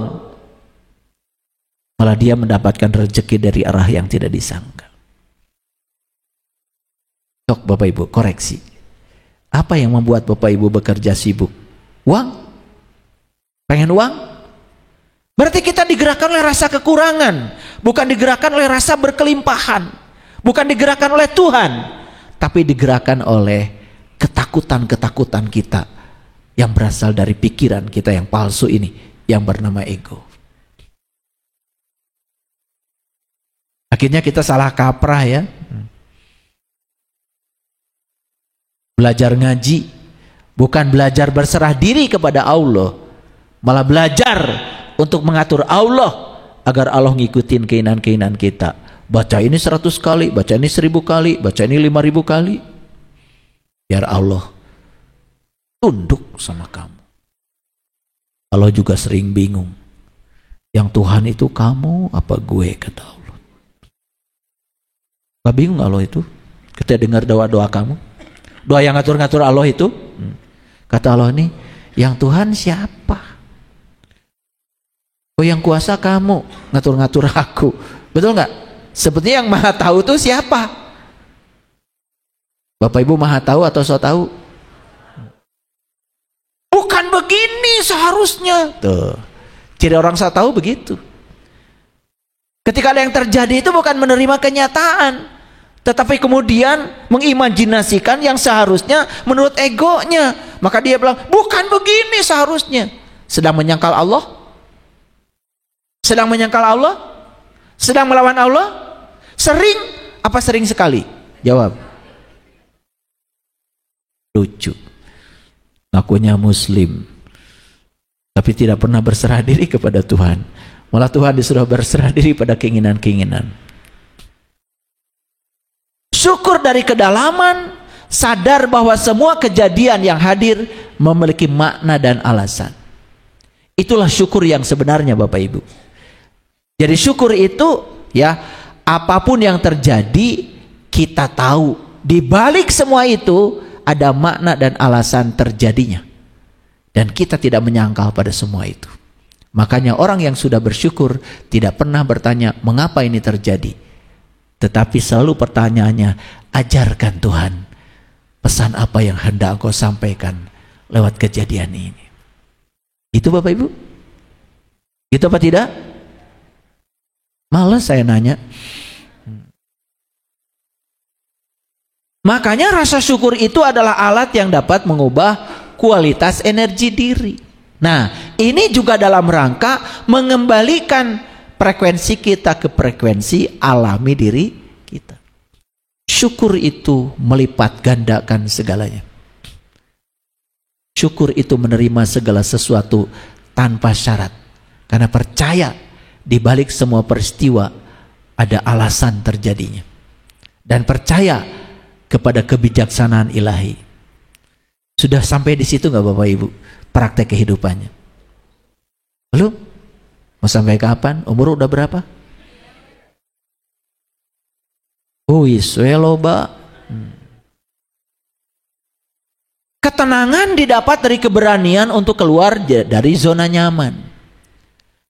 malah dia mendapatkan rezeki dari arah yang tidak disangka. Tok Bapak Ibu, koreksi. Apa yang membuat Bapak Ibu bekerja sibuk? Uang? Pengen uang? Berarti kita digerakkan oleh rasa kekurangan, bukan digerakkan oleh rasa berkelimpahan, bukan digerakkan oleh Tuhan, tapi digerakkan oleh ketakutan-ketakutan kita yang berasal dari pikiran kita yang palsu ini, yang bernama ego. Akhirnya kita salah kaprah ya. Belajar ngaji bukan belajar berserah diri kepada Allah, malah belajar untuk mengatur Allah agar Allah ngikutin keinginan-keinginan kita. Baca ini 100 kali, baca ini 1000 kali, baca ini 5000 kali. Biar Allah tunduk sama kamu. Allah juga sering bingung. Yang Tuhan itu kamu apa gue, kata Allah. Gak bingung Allah itu ketika dengar doa-doa kamu? Doa yang ngatur-ngatur Allah itu? Kata Allah nih, yang Tuhan siapa? Oh, yang kuasa kamu, ngatur-ngatur aku. Betul nggak? Sepertinya yang maha tahu itu siapa? Bapak Ibu maha tahu atau so tahu? Bukan begini seharusnya. Tuh. Ciri orang so tahu begitu. Ketika ada yang terjadi itu bukan menerima kenyataan, tetapi kemudian mengimajinasikan yang seharusnya menurut egonya. Maka dia bilang, bukan begini seharusnya. Sedang menyangkal Allah? Sedang menyangkal Allah? Sedang melawan Allah? Sering? Apa sering sekali? Jawab. Lucu. Ngakunya Muslim, tapi tidak pernah berserah diri kepada Tuhan. Malah Tuhan disuruh berserah diri pada keinginan-keinginan. Syukur dari kedalaman, sadar bahwa semua kejadian yang hadir memiliki makna dan alasan. Itulah syukur yang sebenarnya, Bapak Ibu. Jadi syukur itu, ya, apapun yang terjadi, kita tahu di balik semua itu ada makna dan alasan terjadinya. Dan kita tidak menyangkal pada semua itu. Makanya orang yang sudah bersyukur tidak pernah bertanya mengapa ini terjadi. Tetapi selalu pertanyaannya, ajarkan Tuhan, pesan apa yang hendak Engkau sampaikan lewat kejadian ini. Itu Bapak Ibu? Itu apa tidak? Malas saya nanya. Makanya rasa syukur itu adalah alat yang dapat mengubah kualitas energi diri. Nah, ini juga dalam rangka mengembalikan frekuensi kita ke frekuensi alami diri kita. Syukur itu melipat gandakan segalanya. Syukur itu menerima segala sesuatu tanpa syarat. Karena percaya di balik semua peristiwa ada alasan terjadinya. Dan percaya kepada kebijaksanaan ilahi. Sudah sampai di situ nggak Bapak Ibu? Praktek kehidupannya. Belum? Mau sampai kapan? Umur udah berapa? Loba. Ketenangan didapat dari keberanian untuk keluar dari zona nyaman.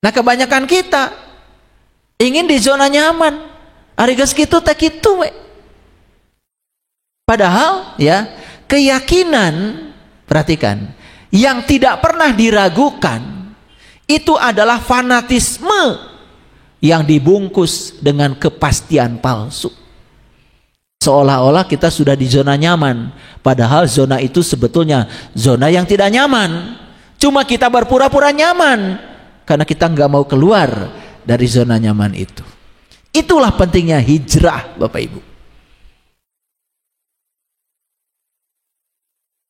Nah, kebanyakan kita ingin di zona nyaman. Ari geus kitu teh kitu we. Padahal ya, keyakinan, perhatikan, yang tidak pernah diragukan itu adalah fanatisme yang dibungkus dengan kepastian palsu. Seolah-olah kita sudah di zona nyaman, padahal zona itu sebetulnya zona yang tidak nyaman. Cuma kita berpura-pura nyaman karena kita nggak mau keluar dari zona nyaman itu. Itulah pentingnya hijrah, Bapak Ibu.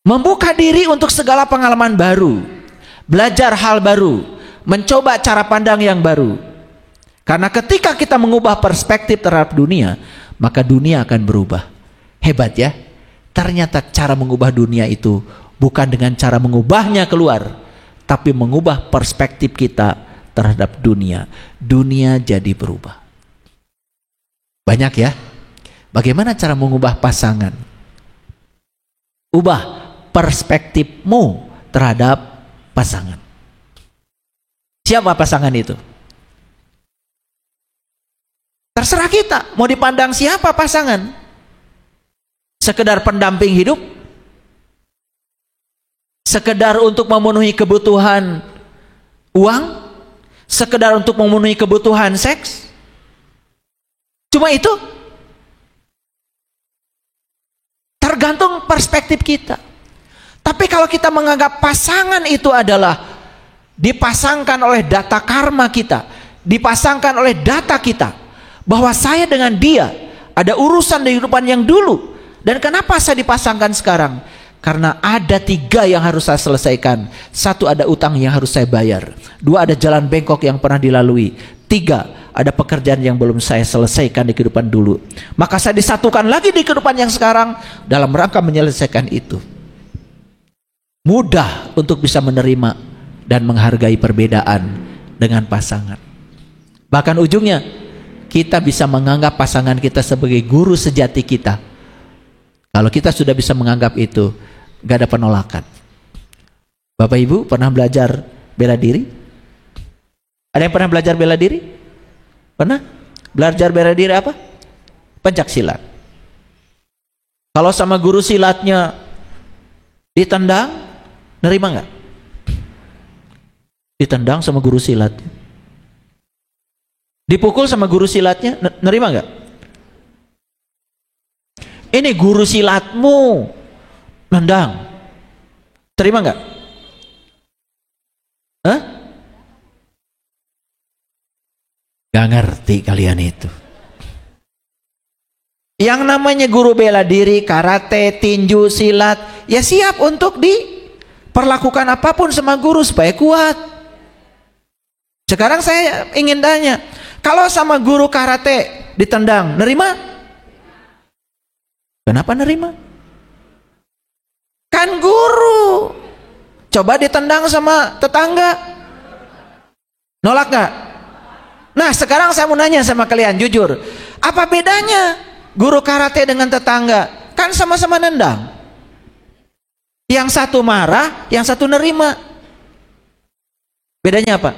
Membuka diri untuk segala pengalaman baru, belajar hal baru, mencoba cara pandang yang baru. Karena ketika kita mengubah perspektif terhadap dunia, maka dunia akan berubah. Hebat ya. Ternyata cara mengubah dunia itu bukan dengan cara mengubahnya keluar, tapi mengubah perspektif kita terhadap dunia. Dunia jadi berubah. Banyak ya. Bagaimana cara mengubah pasangan? Ubah perspektifmu terhadap pasangan. Siapa pasangan itu? Terserah kita, mau dipandang siapa pasangan? Sekedar pendamping hidup? Sekedar untuk memenuhi kebutuhan uang? Sekedar untuk memenuhi kebutuhan seks? Cuma itu? Tergantung perspektif kita. Tapi kalau kita menganggap pasangan itu adalah dipasangkan oleh data karma kita, dipasangkan oleh data kita, bahwa saya dengan dia ada urusan di kehidupan yang dulu, dan kenapa saya dipasangkan sekarang? Karena ada 3 yang harus saya selesaikan. 1, ada utang yang harus saya bayar. 2, ada jalan bengkok yang pernah dilalui. 3, ada pekerjaan yang belum saya selesaikan di kehidupan dulu. Maka saya disatukan lagi di kehidupan yang sekarang dalam rangka menyelesaikan itu. Mudah untuk bisa menerima dan menghargai perbedaan dengan pasangan. Bahkan ujungnya kita bisa menganggap pasangan kita sebagai guru sejati kita. Kalau kita sudah bisa menganggap itu, gak ada penolakan. Bapak Ibu pernah belajar bela diri? Ada yang pernah belajar bela diri? Pernah? Belajar bela diri apa? Pencak silat. Kalau sama guru silatnya ditendang, nerima nggak? Ditendang sama guru silat. Dipukul sama guru silatnya, nerima nggak? Ini guru silatmu nendang, terima nggak? Hah? Gak ngerti kalian itu. Yang namanya guru bela diri, karate, tinju, silat, ya siap untuk diperlakukan apapun sama guru supaya kuat. Sekarang saya ingin tanya, kalau sama guru karate ditendang, nerima? Kenapa nerima? Kan guru. Coba ditendang sama tetangga, nolak gak? Nah sekarang saya mau nanya sama kalian, jujur, apa bedanya guru karate dengan tetangga? Kan sama-sama nendang. Yang satu marah, yang satu nerima. Bedanya apa?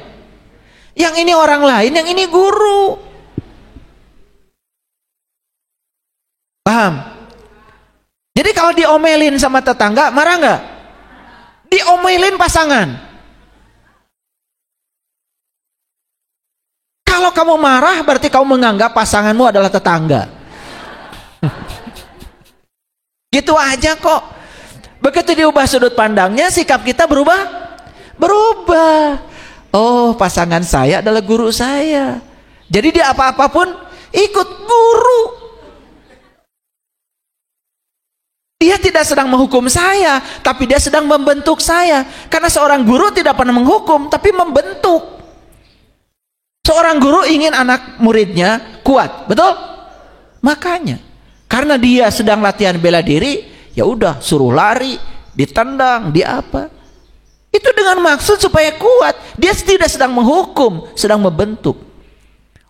Yang ini orang lain, yang ini guru. Paham? Jadi kalau diomelin sama tetangga, marah nggak? Diomelin pasangan. Kalau kamu marah, berarti kamu menganggap pasanganmu adalah tetangga. Gitu aja kok. Begitu diubah sudut pandangnya, sikap kita berubah. Oh, pasangan saya adalah guru saya. Jadi dia apa-apa pun ikut guru. Dia tidak sedang menghukum saya, tapi dia sedang membentuk saya. Karena seorang guru tidak pernah menghukum, tapi membentuk. Seorang guru ingin anak muridnya kuat, betul? Makanya, karena dia sedang latihan bela diri, ya udah suruh lari, ditendang, di apa? Itu dengan maksud supaya kuat. Dia tidak sedang menghukum, sedang membentuk.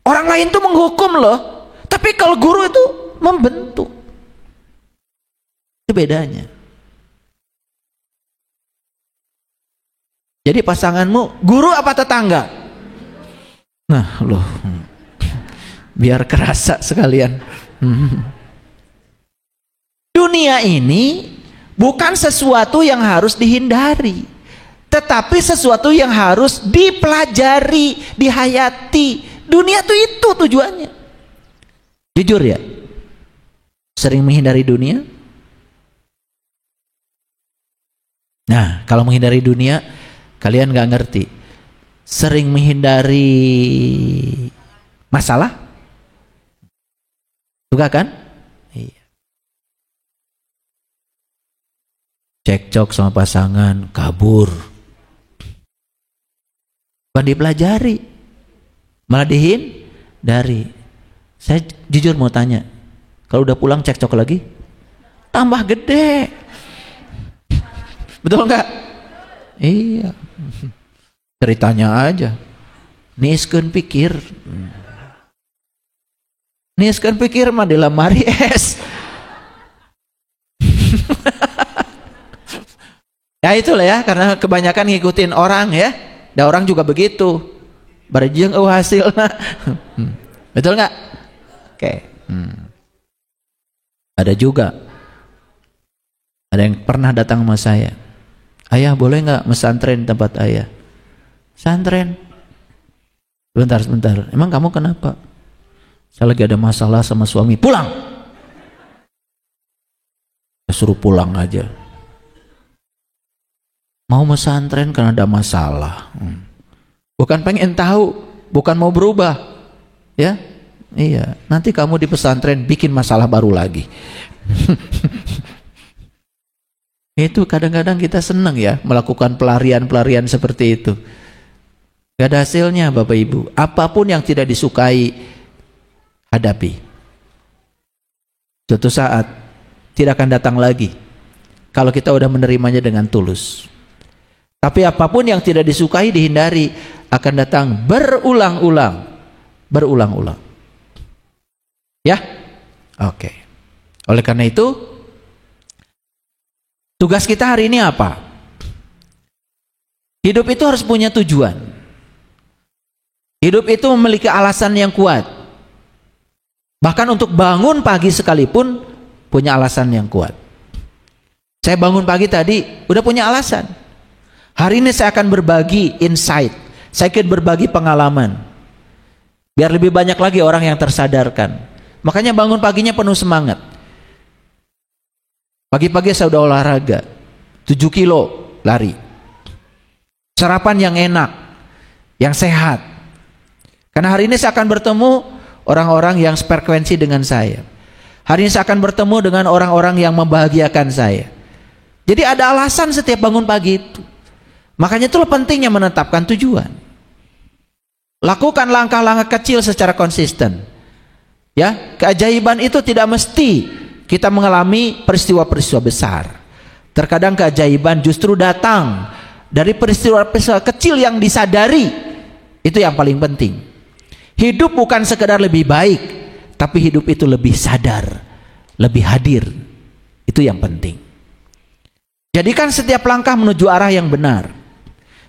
Orang lain tuh menghukum loh, tapi kalau guru itu membentuk. Itu bedanya. Jadi pasanganmu guru apa tetangga? Nah loh, biar kerasa sekalian. Dunia ini bukan sesuatu yang harus dihindari, tetapi sesuatu yang harus dipelajari, dihayati. Dunia itu tujuannya. Jujur ya, sering menghindari dunia. Nah, kalau menghindari dunia, kalian gak ngerti. Sering menghindari masalah? Suka kan? Iya. Cekcok sama pasangan, kabur. Bukan dipelajari, malah dihindari. Saya jujur mau tanya, kalau udah pulang cekcok lagi, tambah gede. Betul enggak? Iya. Ceritanya aja. Niskeun pikir. Niskeun pikir mah di lemari es. Ya itulah ya, karena kebanyakan ngikutin orang ya. Dan orang juga begitu. Barejeng hasilnya. Betul enggak? Oke. Ada juga. Ada yang pernah datang sama saya. Ayah boleh nggak mesantren tempat ayah? Santren. Sebentar. Emang kamu kenapa? Saya lagi ada masalah sama suami. Pulang. Suruh pulang aja. Mau mesantren karena ada masalah. Bukan pengen tahu, bukan mau berubah. Ya, iya. Nanti kamu di pesantren bikin masalah baru lagi. Itu kadang-kadang kita senang ya melakukan pelarian-pelarian seperti itu. Gak ada hasilnya Bapak Ibu. Apapun yang tidak disukai, hadapi. Suatu saat tidak akan datang lagi kalau kita udah menerimanya dengan tulus. Tapi apapun yang tidak disukai dihindari, akan datang berulang-ulang. Berulang-ulang. Ya? Oke. Oleh karena itu, tugas kita hari ini apa? Hidup itu harus punya tujuan. Hidup itu memiliki alasan yang kuat. Bahkan untuk bangun pagi sekalipun punya alasan yang kuat. Saya bangun pagi tadi udah punya alasan. Hari ini saya akan berbagi insight. Saya akan berbagi pengalaman. Biar lebih banyak lagi orang yang tersadarkan. Makanya bangun paginya penuh semangat. Pagi-pagi saya udah olahraga 7 kilo lari. Sarapan yang enak, yang sehat. Karena hari ini saya akan bertemu orang-orang yang frekuensi dengan saya. Hari ini saya akan bertemu dengan orang-orang yang membahagiakan saya. Jadi ada alasan setiap bangun pagi itu. Makanya itulah pentingnya menetapkan tujuan. Lakukan langkah-langkah kecil secara konsisten. Ya, keajaiban itu tidak mesti kita mengalami peristiwa-peristiwa besar. Terkadang keajaiban justru datang dari peristiwa-peristiwa kecil yang disadari. Itu yang paling penting. Hidup bukan sekedar lebih baik, tapi hidup itu lebih sadar, lebih hadir. Itu yang penting. Jadikan setiap langkah menuju arah yang benar.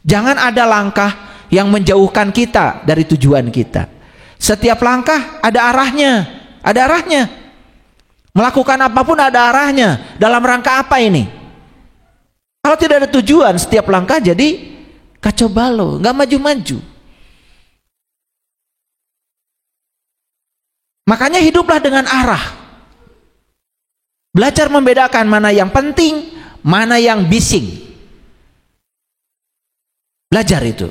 Jangan ada langkah yang menjauhkan kita dari tujuan kita. Setiap langkah ada arahnya, ada arahnya. Melakukan apapun ada arahnya. Dalam rangka apa ini? Kalau tidak ada tujuan, setiap langkah jadi kacau balau, nggak maju-maju. Makanya hiduplah dengan arah. Belajar membedakan mana yang penting, mana yang bising. Belajar itu.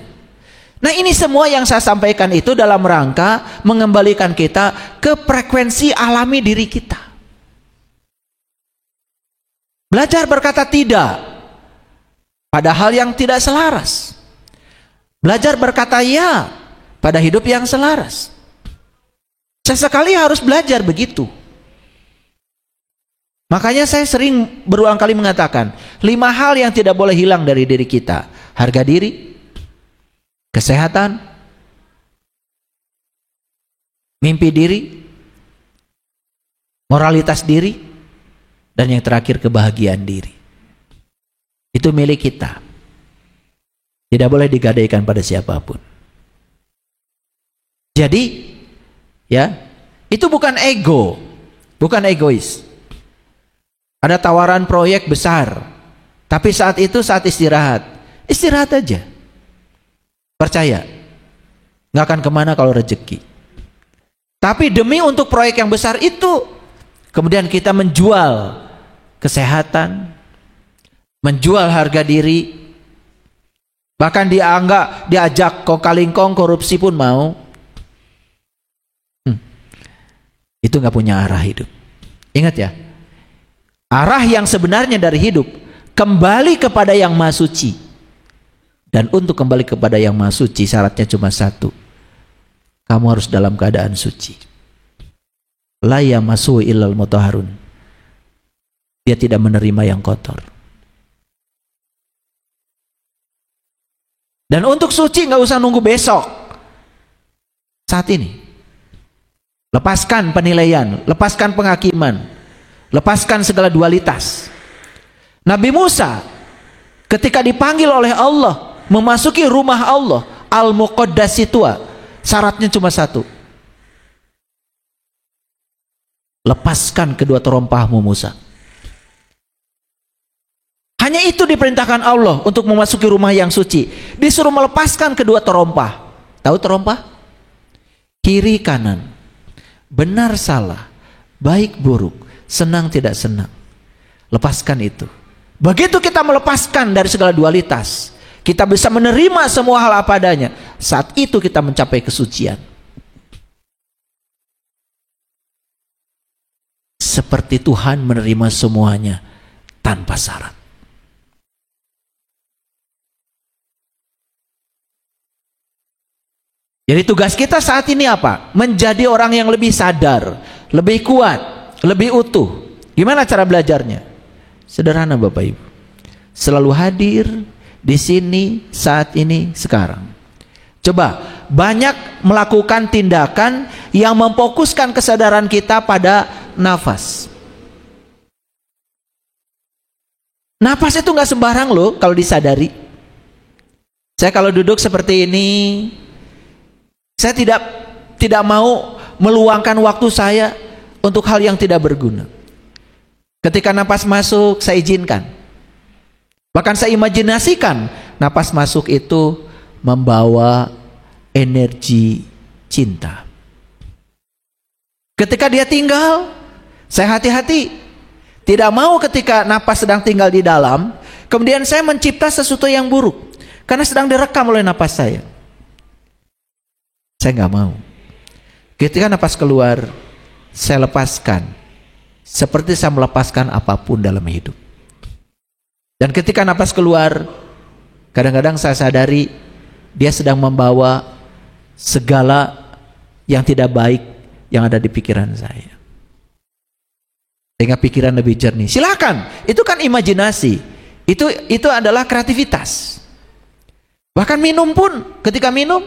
Nah, ini semua yang saya sampaikan itu dalam rangka mengembalikan kita ke frekuensi alami diri kita. Belajar berkata tidak pada hal yang tidak selaras. Belajar berkata ya pada hidup yang selaras. Sesekali harus belajar begitu. Makanya saya sering berulang kali mengatakan 5 hal yang tidak boleh hilang dari diri kita. Harga diri, kesehatan, mimpi diri, moralitas diri, dan yang terakhir kebahagiaan diri. Itu milik kita. Tidak boleh digadaikan pada siapapun. Jadi, ya, itu bukan ego, bukan egois. Ada tawaran proyek besar, tapi saat itu saat istirahat, istirahat aja. Percaya, nggak akan kemana kalau rezeki. Tapi demi untuk proyek yang besar itu, kemudian kita menjual kesehatan, menjual harga diri, bahkan diajak kong-kalingkong korupsi pun mau. Itu nggak punya arah hidup. Ingat ya, arah yang sebenarnya dari hidup kembali kepada yang Maha Suci. Dan untuk kembali kepada yang Maha Suci syaratnya cuma satu. Kamu harus dalam keadaan suci. La yamassu illal mutahharun. Dia tidak menerima yang kotor. Dan untuk suci nggak usah nunggu besok. Saat ini. Lepaskan penilaian, lepaskan penghakiman, lepaskan segala dualitas. Nabi Musa ketika dipanggil oleh Allah memasuki rumah Allah Al-Muqaddas itu, syaratnya cuma satu. Lepaskan kedua terompahmu Musa. Hanya itu diperintahkan Allah untuk memasuki rumah yang suci. Disuruh melepaskan kedua terompah. Tahu terompah? Kiri kanan, benar salah, baik buruk, senang tidak senang. Lepaskan itu. Begitu kita melepaskan dari segala dualitas, kita bisa menerima semua hal apa adanya. Saat itu kita mencapai kesucian. Seperti Tuhan menerima semuanya tanpa syarat. Jadi tugas kita saat ini apa? Menjadi orang yang lebih sadar, lebih kuat, lebih utuh. Gimana cara belajarnya? Sederhana Bapak Ibu. Selalu hadir di sini, saat ini, sekarang. Coba banyak melakukan tindakan yang memfokuskan kesadaran kita pada nafas. Nafas itu nggak sembarang loh kalau disadari. Saya kalau duduk seperti ini, saya tidak mau meluangkan waktu saya untuk hal yang tidak berguna. Ketika napas masuk, saya izinkan. Bahkan saya imajinasikan napas masuk itu membawa energi cinta. Ketika dia tinggal, saya hati-hati. Tidak mau ketika napas sedang tinggal di dalam, kemudian saya mencipta sesuatu yang buruk. Karena sedang direkam oleh napas saya. Saya nggak mau. Ketika napas keluar, saya lepaskan. Seperti saya melepaskan apapun dalam hidup. Dan ketika napas keluar, kadang-kadang saya sadari dia sedang membawa segala yang tidak baik yang ada di pikiran saya. Sehingga pikiran lebih jernih. Silakan, itu kan imajinasi. Itu adalah kreativitas. Bahkan minum pun, ketika minum,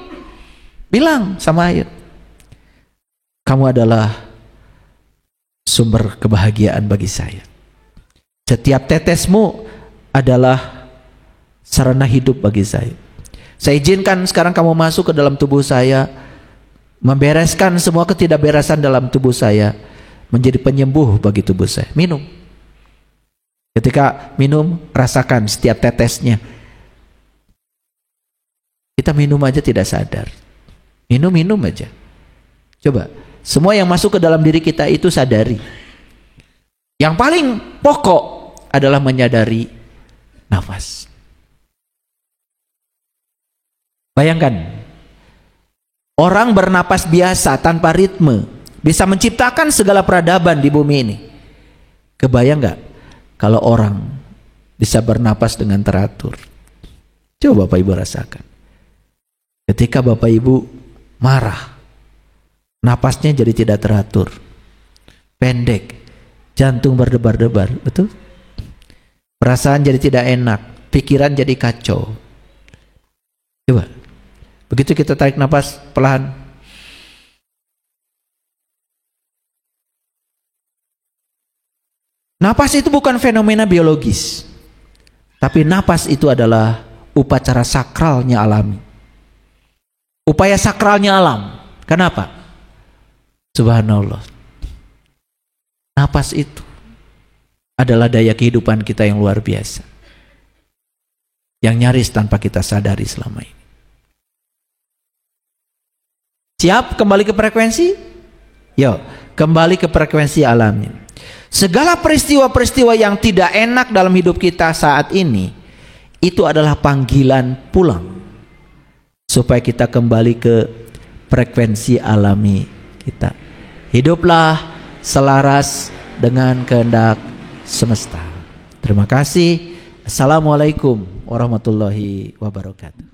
bilang sama air, kamu adalah sumber kebahagiaan bagi saya. Setiap tetesmu adalah sarana hidup bagi saya. Saya izinkan sekarang kamu masuk ke dalam tubuh saya, membereskan semua ketidakberesan dalam tubuh saya, menjadi penyembuh bagi tubuh saya. Minum. Ketika minum, rasakan setiap tetesnya. Kita minum aja tidak sadar. Minum aja. Coba, semua yang masuk ke dalam diri kita itu sadari. Yang paling pokok adalah menyadari nafas. Bayangkan, orang bernapas biasa tanpa ritme bisa menciptakan segala peradaban di bumi ini. Kebayang gak kalau orang bisa bernapas dengan teratur? Coba Bapak Ibu rasakan. Ketika Bapak Ibu marah, napasnya jadi tidak teratur, pendek, jantung berdebar-debar, betul? Perasaan jadi tidak enak, pikiran jadi kacau. Coba, begitu kita tarik napas pelan, napas itu bukan fenomena biologis, tapi napas itu adalah upacara sakralnya alami. Upaya sakralnya alam. Kenapa? Subhanallah. Napas itu adalah daya kehidupan kita yang luar biasa. Yang nyaris tanpa kita sadari selama ini. Siap kembali ke frekuensi? Yuk, kembali ke frekuensi alami. Segala peristiwa-peristiwa yang tidak enak dalam hidup kita saat ini, itu adalah panggilan pulang. Supaya kita kembali ke frekuensi alami kita. Hiduplah selaras dengan kehendak semesta. Terima kasih. Assalamualaikum warahmatullahi wabarakatuh.